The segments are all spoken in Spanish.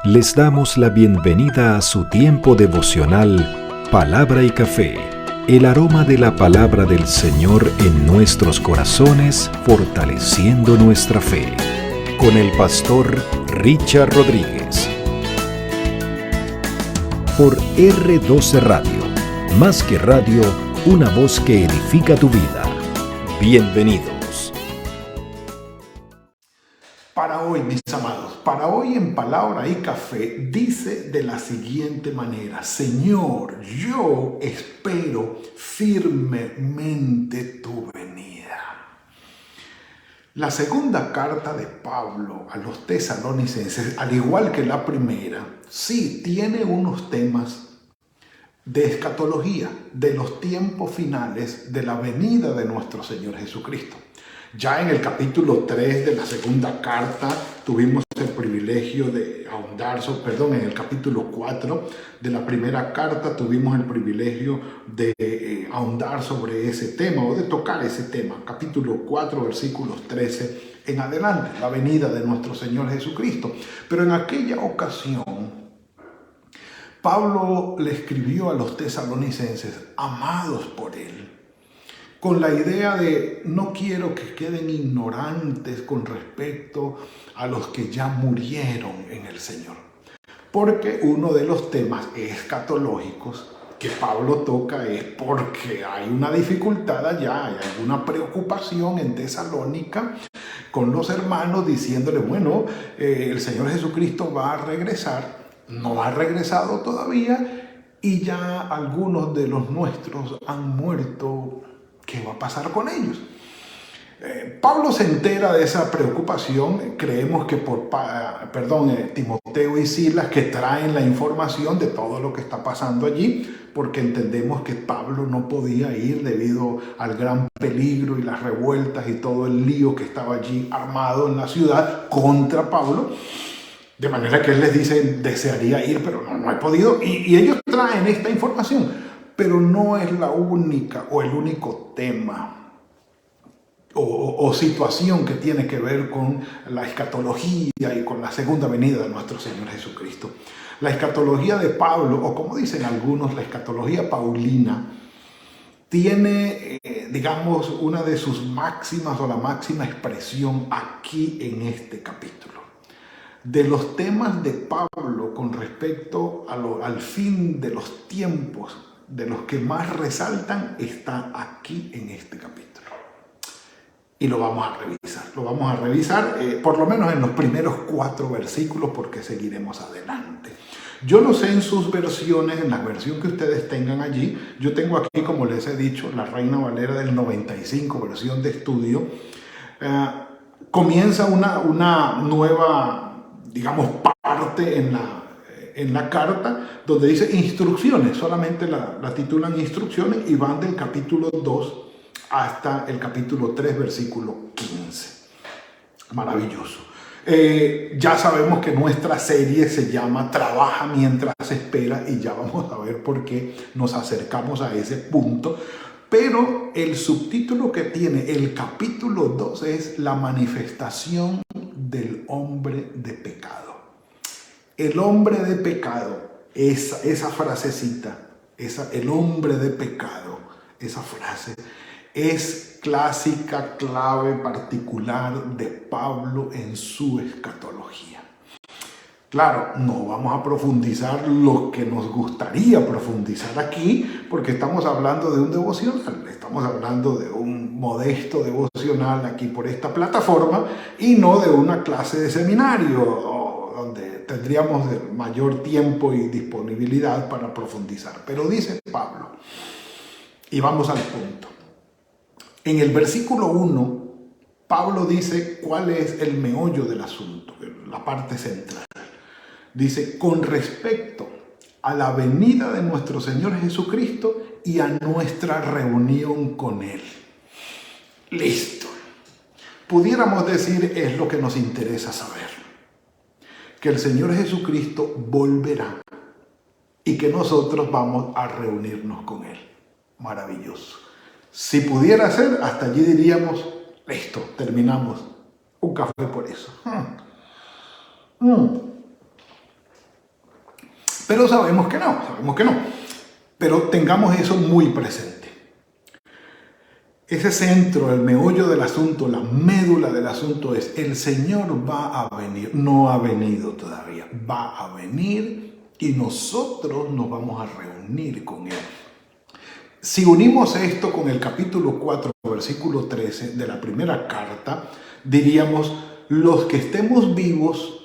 Les damos la bienvenida a su tiempo devocional Palabra y Café, el aroma de la palabra del Señor en nuestros corazones, fortaleciendo nuestra fe. Con el pastor Richard Rodríguez. Por R12 Radio, más que radio, una voz que edifica tu vida. Bienvenidos. Para hoy, mis amados, para hoy en Palabra y Café dice de la siguiente manera: Señor, yo espero firmemente tu venida. La segunda carta de Pablo a los tesalonicenses, al igual que la primera, sí tiene unos temas de escatología, de los tiempos finales de la venida de nuestro Señor Jesucristo. Ya en el capítulo 3 de la segunda carta tuvimos el privilegio de ahondar, en el capítulo 4 de la primera carta tuvimos el privilegio de ahondar sobre ese tema o de tocar ese tema. Capítulo 4, versículos 13 en adelante, la venida de nuestro Señor Jesucristo. Pero en aquella ocasión, Pablo le escribió a los tesalonicenses, amados por él, con la idea de no quiero que queden ignorantes con respecto a los que ya murieron en el Señor. Porque uno de los temas escatológicos que Pablo toca es porque hay una dificultad allá, hay alguna preocupación en Tesalónica con los hermanos diciéndole, bueno, el Señor Jesucristo va a regresar, no ha regresado todavía y ya algunos de los nuestros han muerto. ¿Qué va a pasar con ellos? Pablo se entera de esa preocupación. Creemos que Timoteo y Silas que traen la información de todo lo que está pasando allí, porque entendemos que Pablo no podía ir debido al gran peligro y las revueltas y todo el lío que estaba allí armado en la ciudad contra Pablo. De manera que él les dice, desearía ir, pero no he podido. Y ellos traen esta información. Pero no es la única o el único tema o situación que tiene que ver con la escatología y con la segunda venida de nuestro Señor Jesucristo. La escatología de Pablo, o como dicen algunos, la escatología paulina, tiene, una de sus máximas o la máxima expresión aquí en este capítulo. De los temas de Pablo con respecto al fin de los tiempos, de los que más resaltan, está aquí en este capítulo. Y lo vamos a revisar. Lo vamos a revisar por lo menos en los primeros 4 versículos porque seguiremos adelante. Yo no sé en sus versiones, en la versión que ustedes tengan allí. Yo tengo aquí, como les he dicho, la Reina Valera del 95, versión de estudio. Comienza una nueva, parte en la carta, donde dice instrucciones, solamente la titulan instrucciones y van del capítulo 2 hasta el capítulo 3, versículo 15. Maravilloso. Ya sabemos que nuestra serie se llama Trabaja mientras espera y ya vamos a ver por qué nos acercamos a ese punto. Pero el subtítulo que tiene el capítulo 2 es la manifestación del hombre de pecado. El hombre de pecado, esa frasecita, el hombre de pecado, esa frase es clásica, clave, particular de Pablo en su escatología. Claro, no vamos a profundizar lo que nos gustaría profundizar aquí, porque estamos hablando de un devocional, estamos hablando de un modesto devocional aquí por esta plataforma y no de una clase de seminario donde tendríamos mayor tiempo y disponibilidad para profundizar. Pero dice Pablo, y vamos al punto. En el versículo 1, Pablo dice cuál es el meollo del asunto, la parte central. Dice, con respecto a la venida de nuestro Señor Jesucristo y a nuestra reunión con Él. Listo. Pudiéramos decir, es lo que nos interesa saber. Que el Señor Jesucristo volverá y que nosotros vamos a reunirnos con Él. Maravilloso. Si pudiera ser, hasta allí diríamos, listo, terminamos. Un café por eso. Pero sabemos que no. Pero tengamos eso muy presente. Ese centro, el meollo del asunto, la médula del asunto es: el Señor va a venir, no ha venido todavía, va a venir y nosotros nos vamos a reunir con Él. Si unimos esto con el capítulo 4, versículo 13 de la primera carta, diríamos: los que estemos vivos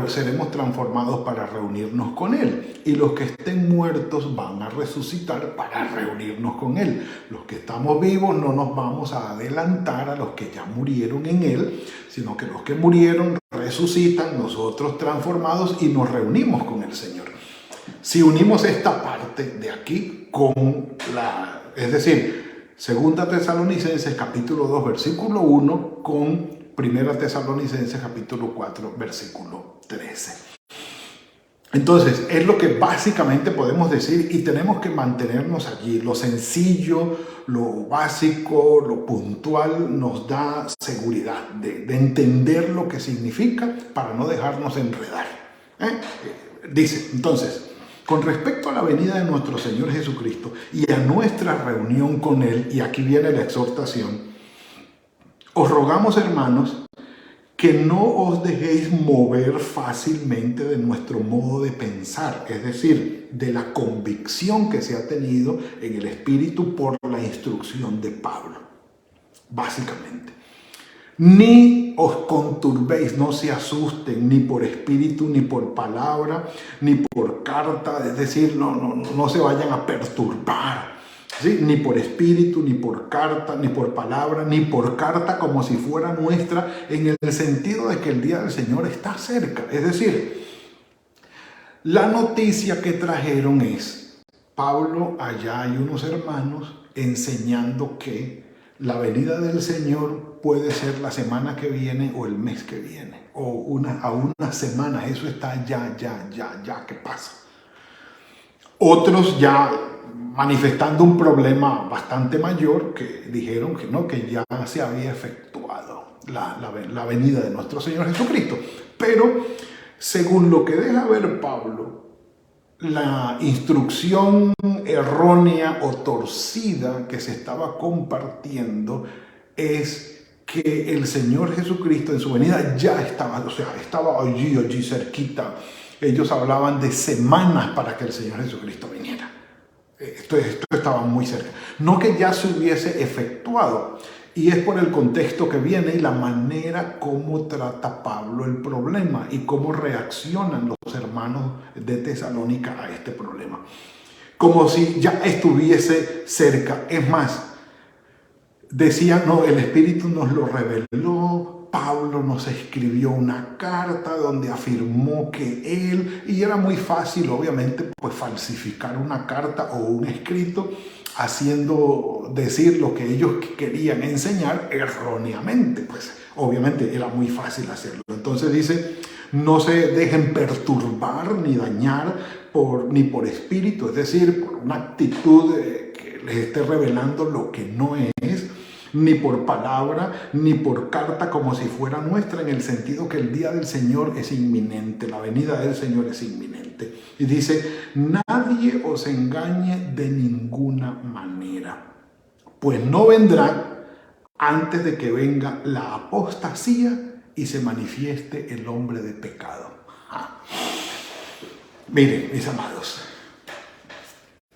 seremos transformados para reunirnos con Él, y los que estén muertos van a resucitar para reunirnos con Él. Los que estamos vivos no nos vamos a adelantar a los que ya murieron en Él, sino que los que murieron resucitan, nosotros transformados, y nos reunimos con el Señor. Si unimos esta parte de aquí con es decir, 2 Tesalonicenses capítulo 2 versículo 1 con 1 Tesalonicenses capítulo 4 versículo 13. Entonces, es lo que básicamente podemos decir, y tenemos que mantenernos allí. Lo sencillo, lo básico, lo puntual nos da seguridad de entender lo que significa para no dejarnos enredar. Dice, entonces, con respecto a la venida de nuestro Señor Jesucristo y a nuestra reunión con Él, y aquí viene la exhortación: os rogamos, hermanos, que no os dejéis mover fácilmente de nuestro modo de pensar, es decir, de la convicción que se ha tenido en el Espíritu por la instrucción de Pablo. Básicamente, ni os conturbéis, no se asusten, ni por espíritu, ni por palabra, ni por carta, es decir, no se vayan a perturbar. ¿Sí? Ni por espíritu, ni por carta, ni por palabra, ni por carta como si fuera nuestra, en el sentido de que el día del Señor está cerca. Es decir, la noticia que trajeron es: Pablo, allá hay unos hermanos enseñando que la venida del Señor puede ser la semana que viene o el mes que viene, o a una semana. Eso está ya que pasa. Otros ya manifestando un problema bastante mayor, que dijeron que no, que ya se había efectuado la venida de nuestro Señor Jesucristo. Pero según lo que deja ver Pablo, la instrucción errónea o torcida que se estaba compartiendo es que el Señor Jesucristo en su venida ya estaba, estaba allí cerquita. Ellos hablaban de semanas para que el Señor Jesucristo viniera. Esto estaba muy cerca. No que ya se hubiese efectuado. Y es por el contexto que viene y la manera como trata Pablo el problema y cómo reaccionan los hermanos de Tesalónica a este problema. Como si ya estuviese cerca. Es más, decían, no, el Espíritu nos lo reveló. Pablo nos escribió una carta donde afirmó que él, y era muy fácil obviamente pues falsificar una carta o un escrito haciendo decir lo que ellos querían enseñar erróneamente, pues obviamente era muy fácil hacerlo. Entonces dice: no se dejen perturbar ni dañar ni por espíritu, es decir, por una actitud que les esté revelando lo que no es, ni por palabra, ni por carta como si fuera nuestra, en el sentido que el día del Señor es inminente, la venida del Señor es inminente. Y dice: nadie os engañe de ninguna manera, pues no vendrá antes de que venga la apostasía y se manifieste el hombre de pecado. Miren, mis amados,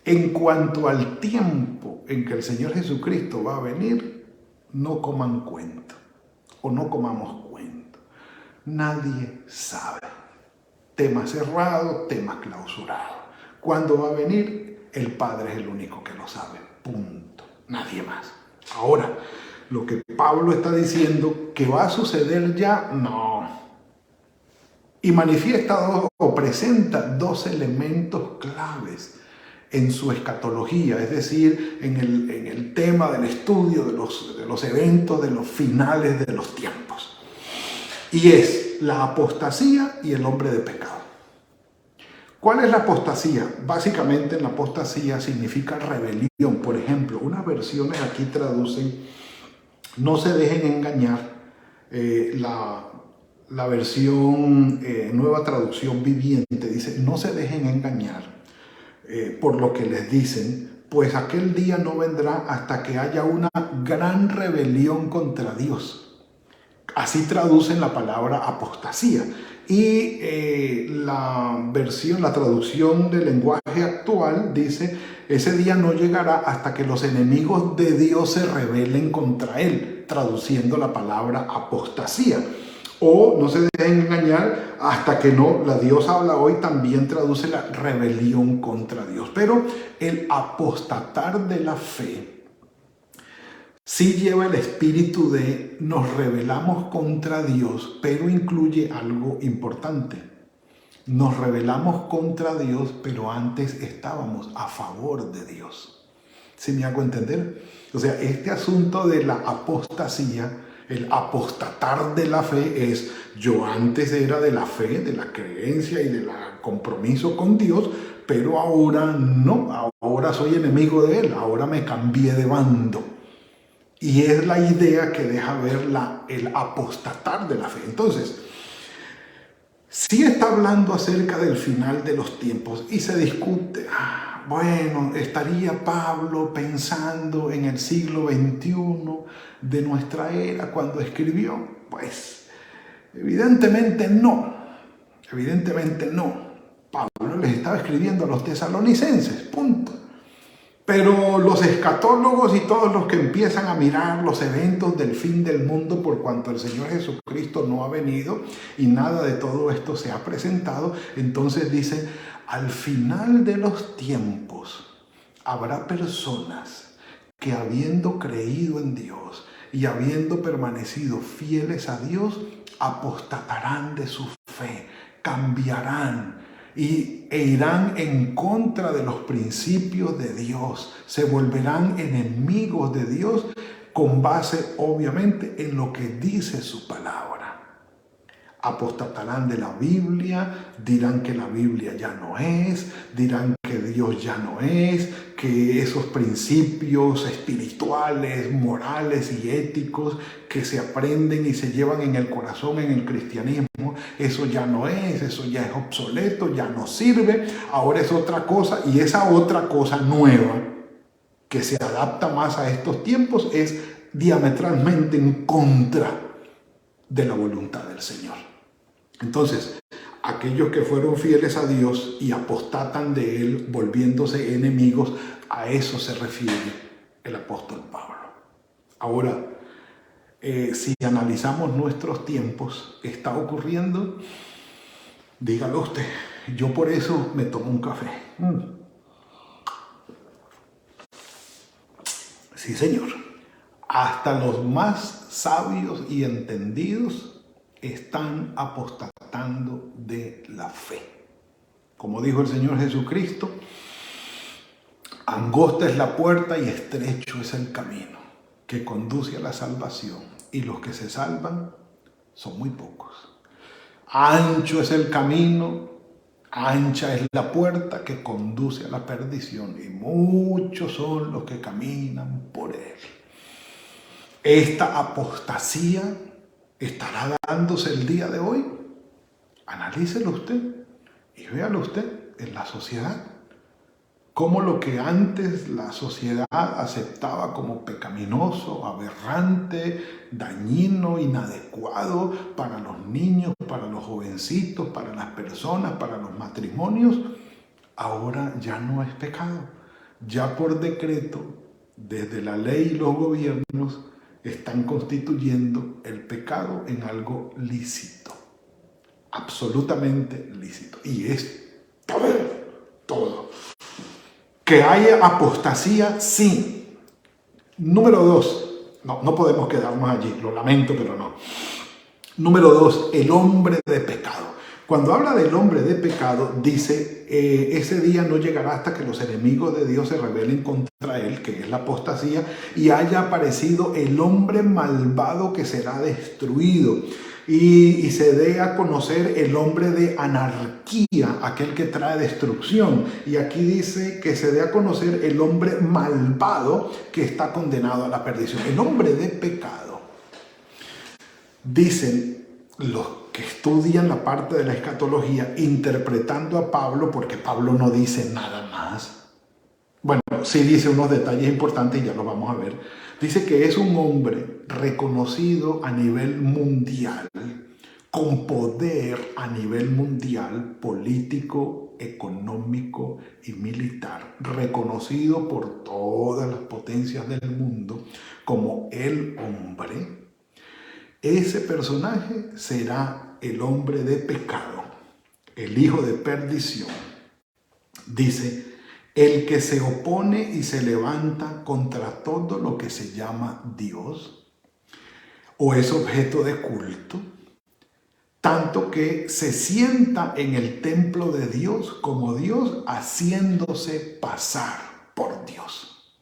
en cuanto al tiempo en que el Señor Jesucristo va a venir, no coman cuento o no comamos cuento. Nadie sabe. Tema cerrado, tema clausurado. ¿Cuándo va a venir? El Padre es el único que lo sabe. Punto. Nadie más. Ahora, lo que Pablo está diciendo que va a suceder ya, no. Y manifiesta o presenta dos elementos claves en su escatología, es decir, en el tema del estudio de los eventos, de los finales de los tiempos. Y es la apostasía y el hombre de pecado. ¿Cuál es la apostasía? Básicamente la apostasía significa rebelión. Por ejemplo, unas versiones aquí traducen: no se dejen engañar. la versión Nueva Traducción Viviente dice: no se dejen engañar por lo que les dicen, pues aquel día no vendrá hasta que haya una gran rebelión contra Dios. Así traducen la palabra apostasía. Y la traducción del lenguaje actual dice: ese día no llegará hasta que los enemigos de Dios se rebelen contra él, traduciendo la palabra apostasía. O no se dejen engañar hasta que no, la Dios habla hoy también traduce la rebelión contra Dios. Pero el apostatar de la fe sí lleva el espíritu de nos rebelamos contra Dios, pero incluye algo importante. Nos rebelamos contra Dios, pero antes estábamos a favor de Dios. ¿Sí me hago entender? O sea, este asunto de la apostasía, el apostatar de la fe es: yo antes era de la fe, de la creencia y del compromiso con Dios, pero ahora no, ahora soy enemigo de Él, ahora me cambié de bando. Y es la idea que deja ver el apostatar de la fe. Entonces, sí está hablando acerca del final de los tiempos y se discute, bueno, ¿estaría Pablo pensando en el siglo XXI de nuestra era cuando escribió? Pues, evidentemente no. Pablo les estaba escribiendo a los tesalonicenses, punto. Pero los escatólogos y todos los que empiezan a mirar los eventos del fin del mundo, por cuanto el Señor Jesucristo no ha venido y nada de todo esto se ha presentado, entonces dicen: al final de los tiempos habrá personas que, habiendo creído en Dios y habiendo permanecido fieles a Dios, apostatarán de su fe, cambiarán e irán en contra de los principios de Dios, se volverán enemigos de Dios con base obviamente en lo que dice su palabra. Apostatarán de la Biblia, dirán que la Biblia ya no es, dirán que Dios ya no es, que esos principios espirituales, morales y éticos que se aprenden y se llevan en el corazón en el cristianismo, eso ya no es, eso ya es obsoleto, ya no sirve, ahora es otra cosa, y esa otra cosa nueva que se adapta más a estos tiempos es diametralmente en contra de la voluntad del Señor. Entonces, aquellos que fueron fieles a Dios y apostatan de Él, volviéndose enemigos, a eso se refiere el apóstol Pablo. Ahora, si analizamos nuestros tiempos, está ocurriendo, dígalo usted, yo por eso me tomo un café. Sí, señor. Hasta los más sabios y entendidos están apostatando de la fe. Como dijo el Señor Jesucristo: angosta es la puerta y estrecho es el camino que conduce a la salvación, y los que se salvan son muy pocos. Ancho es el camino, ancha es la puerta que conduce a la perdición, y muchos son los que caminan por él. Esta apostasía estará dándose el día de hoy. Analícelo usted y véalo usted en la sociedad. Cómo lo que antes la sociedad aceptaba como pecaminoso, aberrante, dañino, inadecuado para los niños, para los jovencitos, para las personas, para los matrimonios, ahora ya no es pecado. Ya por decreto, desde la ley y los gobiernos, están constituyendo el pecado en algo lícito, absolutamente lícito. Y es todo. Que haya apostasía, sí. Número 2, no podemos quedarnos allí, lo lamento, pero no. Número 2, el hombre de pecado. Cuando habla del hombre de pecado, dice, ese día no llegará hasta que los enemigos de Dios se rebelen contra él, que es la apostasía, y haya aparecido el hombre malvado que será destruido. Y se dé a conocer el hombre de anarquía, aquel que trae destrucción. Y aquí dice que se dé a conocer el hombre malvado que está condenado a la perdición. El hombre de pecado, dicen los que estudian la parte de la escatología interpretando a Pablo, porque Pablo no dice nada más. Bueno, sí dice unos detalles importantes y ya lo vamos a ver. Dice que es un hombre reconocido a nivel mundial, con poder a nivel mundial, político, económico y militar, reconocido por todas las potencias del mundo como el hombre. Ese personaje será el hombre de pecado, el hijo de perdición. Dice, el que se opone y se levanta contra todo lo que se llama Dios o es objeto de culto, tanto que se sienta en el templo de Dios como Dios, haciéndose pasar por Dios.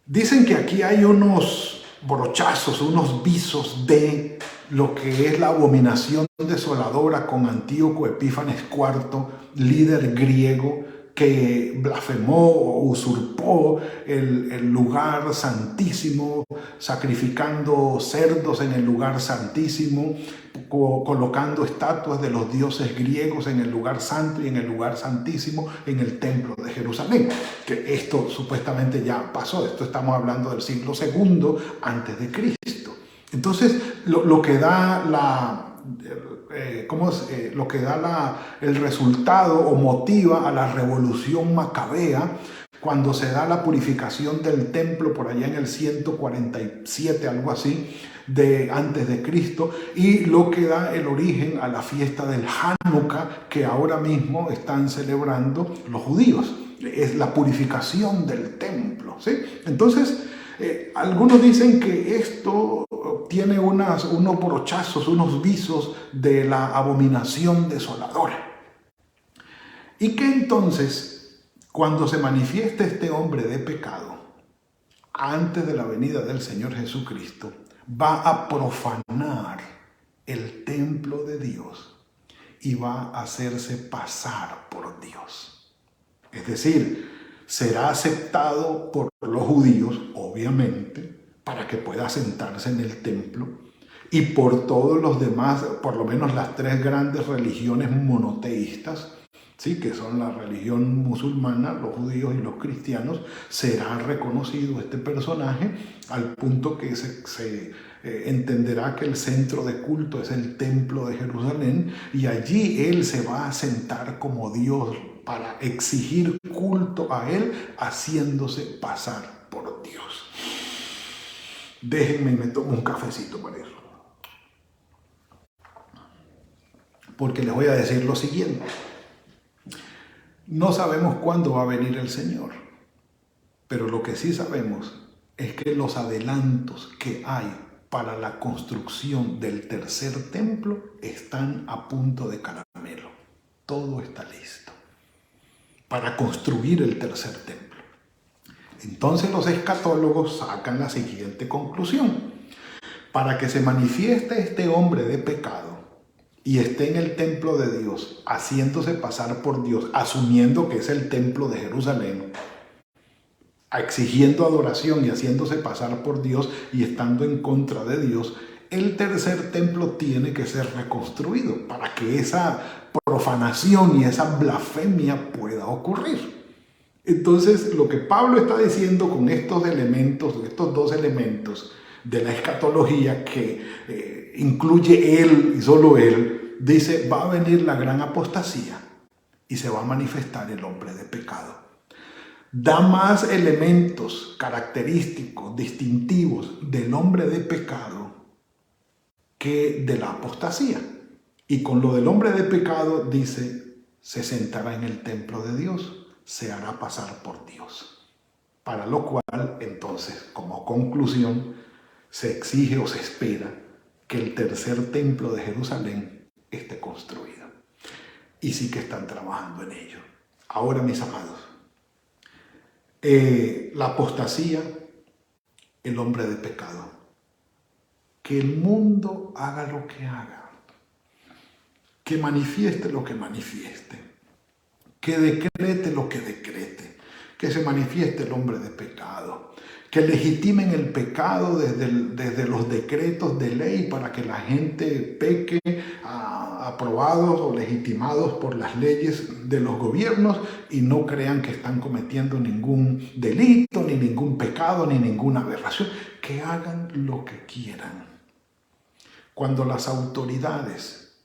Dicen que aquí hay unos brochazos, unos visos de lo que es la abominación desoladora con Antíoco Epífanes IV, líder griego, que blasfemó o usurpó el lugar santísimo, sacrificando cerdos en el lugar santísimo, colocando estatuas de los dioses griegos en el lugar santo y en el lugar santísimo en el templo de Jerusalén. Que esto supuestamente ya pasó, esto estamos hablando del siglo II antes de Cristo. Entonces, lo que da el resultado o motiva a la revolución macabea, cuando se da la purificación del templo por allá en el 147, algo así, antes de Cristo, y lo que da el origen a la fiesta del Hanukkah que ahora mismo están celebrando los judíos. Es la purificación del templo, ¿sí? Entonces, algunos dicen que esto tiene unos brochazos, unos visos de la abominación desoladora. Y que entonces, cuando se manifiesta este hombre de pecado, antes de la venida del Señor Jesucristo, va a profanar el templo de Dios y va a hacerse pasar por Dios. Es decir, será aceptado por los judíos, obviamente, para que pueda sentarse en el templo, y por todos los demás, por lo menos las tres grandes religiones monoteístas, ¿sí?, que son la religión musulmana, los judíos y los cristianos. Será reconocido este personaje al punto que se entenderá que el centro de culto es el templo de Jerusalén, y allí él se va a sentar como Dios para exigir culto a él, haciéndose pasar por Dios. Déjenme, me tomo un cafecito para eso, porque les voy a decir lo siguiente. No sabemos cuándo va a venir el Señor, pero lo que sí sabemos es que los adelantos que hay para la construcción del tercer templo están a punto de caramelo. Todo está listo para construir el tercer templo. Entonces los escatólogos sacan la siguiente conclusión: para que se manifieste este hombre de pecado y esté en el templo de Dios, haciéndose pasar por Dios, asumiendo que es el templo de Jerusalén, exigiendo adoración y haciéndose pasar por Dios y estando en contra de Dios, el tercer templo tiene que ser reconstruido para que esa profanación y esa blasfemia pueda ocurrir. Entonces, lo que Pablo está diciendo con estos elementos, estos dos elementos de la escatología que incluye él y solo él, dice: va a venir la gran apostasía y se va a manifestar el hombre de pecado. Da más elementos característicos, distintivos del hombre de pecado que de la apostasía. Y con lo del hombre de pecado dice: se sentará en el templo de Dios, se hará pasar por Dios. Para lo cual, entonces, como conclusión, se exige o se espera que el tercer templo de Jerusalén esté construido. Y sí que están trabajando en ello. Ahora, mis amados, la apostasía, el hombre de pecado. Que el mundo haga lo que haga. Que manifieste lo que manifieste. Que decrete lo que decrete. Que se manifieste el hombre de pecado. Que legitimen el pecado desde los decretos de ley para que la gente peque aprobados o legitimados por las leyes de los gobiernos y no crean que están cometiendo ningún delito, ni ningún pecado, ni ninguna aberración. Que hagan lo que quieran. Cuando las autoridades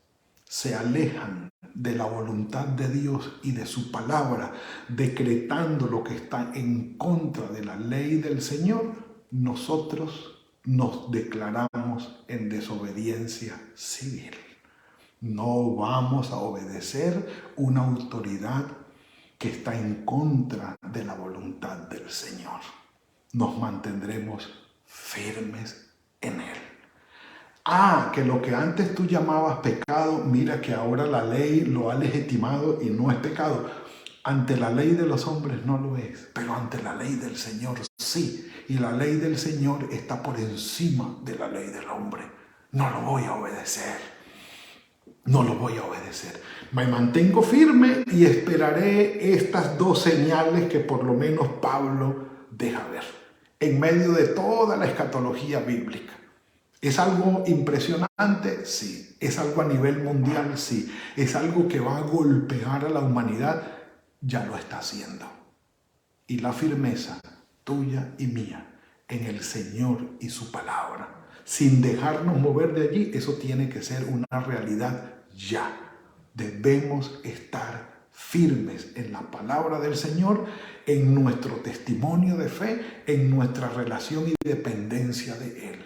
se alejan de la voluntad de Dios y de su palabra, decretando lo que está en contra de la ley del Señor, nosotros nos declaramos en desobediencia civil. No vamos a obedecer una autoridad que está en contra de la voluntad del Señor. Nos mantendremos firmes en Él. Que lo que antes tú llamabas pecado, mira que ahora la ley lo ha legitimado y no es pecado. Ante la ley de los hombres no lo es, pero ante la ley del Señor sí. Y la ley del Señor está por encima de la ley del hombre. No lo voy a obedecer. No lo voy a obedecer. Me mantengo firme y esperaré estas dos señales que por lo menos Pablo deja ver en medio de toda la escatología bíblica. ¿Es algo impresionante? Sí. ¿Es algo a nivel mundial? Sí. ¿Es algo que va a golpear a la humanidad? Ya lo está haciendo. Y la firmeza tuya y mía en el Señor y su palabra, sin dejarnos mover de allí, eso tiene que ser una realidad ya. Debemos estar firmes en la palabra del Señor, en nuestro testimonio de fe, en nuestra relación y dependencia de Él.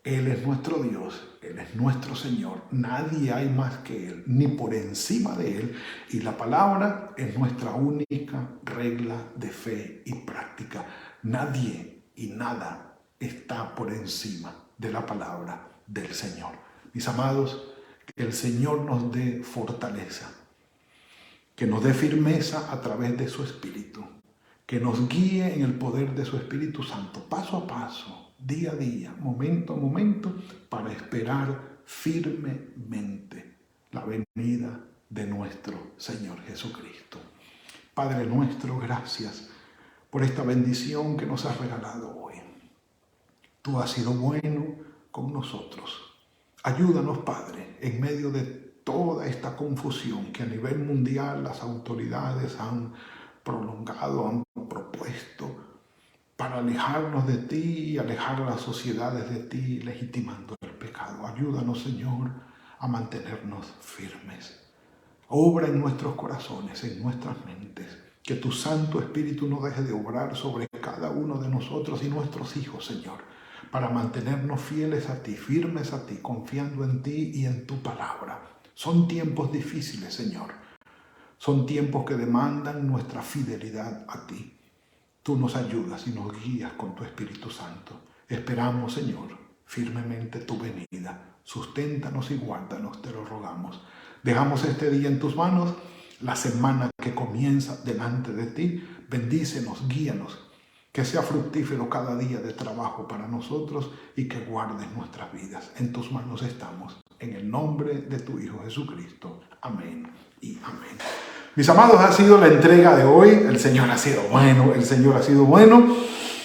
Él es nuestro Dios, Él es nuestro Señor, nadie hay más que Él, ni por encima de Él, y la palabra es nuestra única regla de fe y práctica. Nadie y nada está por encima de la palabra del Señor. Mis amados, que el Señor nos dé fortaleza, que nos dé firmeza a través de su Espíritu, que nos guíe en el poder de su Espíritu Santo, paso a paso, día a día, momento a momento, para esperar firmemente la venida de nuestro Señor Jesucristo. Padre nuestro, gracias por esta bendición que nos has regalado hoy. Tú has sido bueno con nosotros. Ayúdanos, Padre, en medio de toda esta confusión que a nivel mundial las autoridades han prolongado, han propuesto, para alejarnos de ti y alejar a las sociedades de ti, legitimando el pecado. Ayúdanos, Señor, a mantenernos firmes. Obra en nuestros corazones, en nuestras mentes. Que tu Santo Espíritu no deje de obrar sobre cada uno de nosotros y nuestros hijos, Señor, para mantenernos fieles a ti, firmes a ti, confiando en ti y en tu palabra. Son tiempos difíciles, Señor. Son tiempos que demandan nuestra fidelidad a ti. Tú nos ayudas y nos guías con tu Espíritu Santo. Esperamos, Señor, firmemente tu venida. Susténtanos y guárdanos, te lo rogamos. Dejamos este día en tus manos, la semana que comienza delante de ti. Bendícenos, guíanos, que sea fructífero cada día de trabajo para nosotros y que guardes nuestras vidas. En tus manos estamos, en el nombre de tu Hijo Jesucristo. Amén y amén. Mis amados, ha sido la entrega de hoy. El Señor ha sido bueno, el Señor ha sido bueno.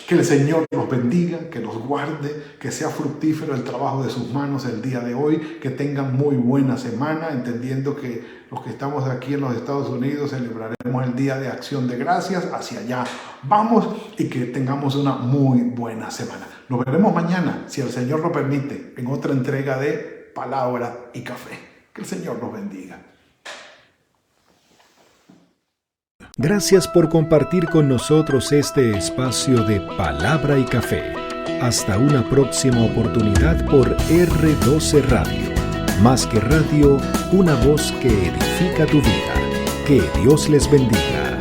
Que el Señor los bendiga, que los guarde, que sea fructífero el trabajo de sus manos el día de hoy, que tengan muy buena semana, entendiendo que los que estamos aquí en los Estados Unidos celebraremos el Día de Acción de Gracias, hacia allá vamos, y que tengamos una muy buena semana. Nos veremos mañana, si el Señor lo permite, en otra entrega de Palabra y Café. Que el Señor los bendiga. Gracias por compartir con nosotros este espacio de Palabra y Café. Hasta una próxima oportunidad por R12 Radio. Más que radio, una voz que edifica tu vida. Que Dios les bendiga.